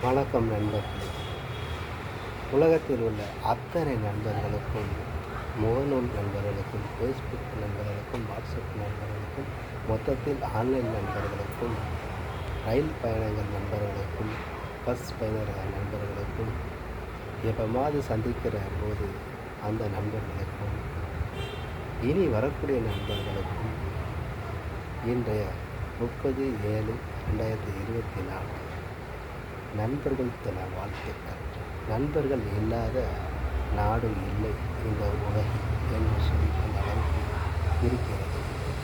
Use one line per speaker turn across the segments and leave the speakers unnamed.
வணக்கம் நண்பர்களே. உலகத்தில் உள்ள அத்தனை நண்பர்களுக்கும், முகநூல் நண்பர்களுக்கும், ஃபேஸ்புக் நண்பர்களுக்கும், வாட்ஸ்அப் நண்பர்களுக்கும், மொத்தத்தில் ஆன்லைன் நண்பர்களுக்கும், ரயில் பயணங்கள் நண்பர்களுக்கும், பஸ் பயணர்கள் நண்பர்களுக்கும், எப்போமாவது சந்திக்கிற போது அந்த நண்பர்களுக்கும், இனி வரக்கூடிய நண்பர்களுக்கும் இன்றைய 30/7/2024 நண்பர்கள் தின வாழ்த்துக்கள். நண்பர்கள் இல்லாத நாடு இல்லை இந்த உலகில் என்று சொல்லிக்கொண்ட அளவுக்கு இருக்கிறது.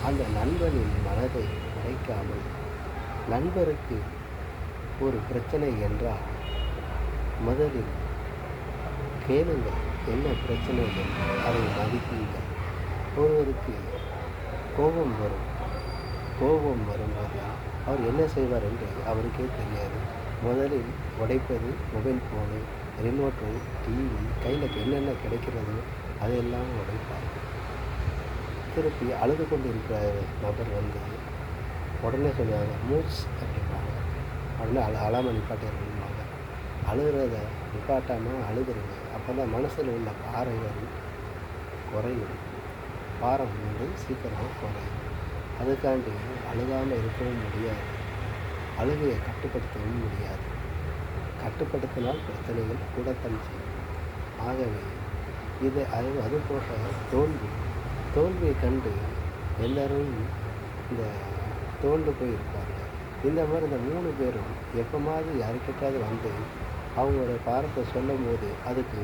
அந்த நண்பனின் மனதை உடைக்காமல், நண்பருக்கு ஒரு பிரச்சனை என்றால் முதலில் கேளுங்கள், என்ன பிரச்சனை என்று அதை மதிப்பீங்கள். ஒருவருக்கு கோபம் வரும்போது அவர் என்ன செய்வார் என்று அவருக்கே தெரியாது. முதலில் உடைப்பது மொபைல் ஃபோனு, ரிமோட்டு, டிவி, கையில் என்னென்ன கிடைக்கிறதோ அதையெல்லாம் உடைப்பார். திருப்பி அழுது கொண்டு இருக்கிற நபர் உடனே சொல்லுவாங்க மூட்ஸ் அப்படிம்பாங்க. உடனே அழாமல் நிப்பாட்டிடுவாங்க. அழுகிறத நிப்பாட்டாமல் அழுதுருங்க. அப்போ தான் மனசில் உள்ள பாறைகள் குறையும். பாரம் சீக்கிரமாக குறையும். அதுக்காண்டி அழுகாமல் இருக்கவும் முடியாது, அழுகையை கட்டுப்படுத்தவும் முடியாது. கட்டுப்படுத்தினால் பிரச்சனைகள் கூடத்தான் செய்யும். ஆகவே அதுபோக தோல்வியை கண்டு எல்லோரும் இந்த தோண்டு போயிருப்பாங்க. இந்த மாதிரி இந்த 3 பேரும் எப்போமாவது யாருக்கிட்டாவது அவங்களோட பாரத்தை சொல்லும் போது அதுக்கு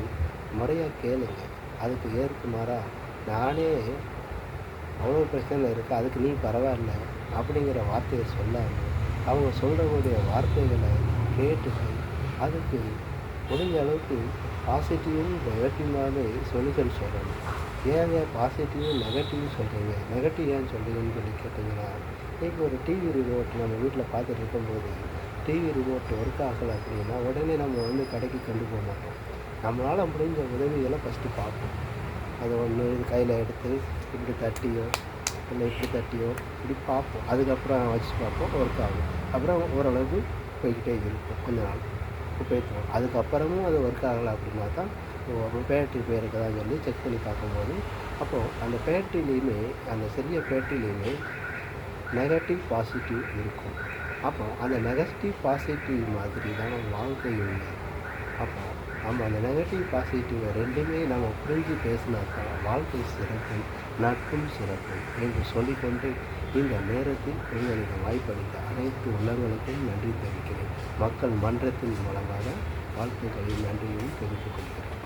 முறையாக கேளுங்க. அதுக்கு ஏற்குமாறா நானே அவ்வளோ பிரச்சனை இருக்குது, அதுக்கு நீ பரவாயில்ல அப்படிங்கிற வார்த்தையை சொல்லாமல் அவங்க சொல்லக்கூடிய வார்த்தைகளை கேட்டுட்டு அதுக்கு முடிஞ்ச அளவுக்கு பாசிட்டிவும் நெகட்டிவாகவே சொல்யூஷன் சொல்லணும். ஏன் பாசிட்டிவும் நெகட்டிவும் சொல்கிறீங்க, நெகட்டிவ் ஏன் சொல்கிறீங்கன்னு சொல்லி கேட்டிங்கன்னா, இப்போ ஒரு டிவி ரிமோட் நம்ம வீட்டில் பார்த்துட்டு இருக்கும்போது டிவி ரிமோட் ஒர்க் ஆகலை அப்படின்னா உடனே நம்ம கடைக்கு கொண்டு போக மாட்டோம். நம்மளால் முடிஞ்ச உதவிகளை ஃபஸ்ட்டு பார்ப்போம். அதை ஒன்று கையில் எடுத்து இப்படி தட்டியோ இல்லை இப்படி தட்டியோ இப்படி பார்ப்போம். அதுக்கப்புறம் வச்சு பார்ப்போம், ஒர்க் ஆகும். அப்புறம் ஓரளவுக்கு போய்கிட்டே இருக்கும், கொஞ்ச நாள் போய்க்கும். அதுக்கப்புறமும் அது ஒர்க் ஆகலை அப்படின்னா தான் பேட்டரி போயிருக்கதான் சொல்லி செக் பண்ணி பார்க்கும்போது அப்போது அந்த பேட்டரியிலையுமே, அந்த சிறிய பேட்டரியிலையுமே நெகட்டிவ் பாசிட்டிவ் இருக்கும். அப்போது அந்த நெகட்டிவ் பாசிட்டிவ் மாதிரி தான் வாழ்க்கை உள்ளது. அப்போது நம்ம அந்த நெகட்டிவ் பாசிட்டிவ் ரெண்டுமே நம்ம புரிஞ்சு பேசினாக்கா வாழ்க்கை சிறக்கும், நட்பும் சிறக்கும் என்று சொல்லிக்கொண்டு இந்த நேரத்தில் உங்களுக்கு வாய்ப்பளித்த அனைத்து உள்ளங்களுக்கும் நன்றி தெரிவிக்கிறேன். மக்கள் மன்றத்தின் மூலமாக வாழ்த்துக்களையும் நன்றியும் தெரிவித்துக் கொள்கிறேன்.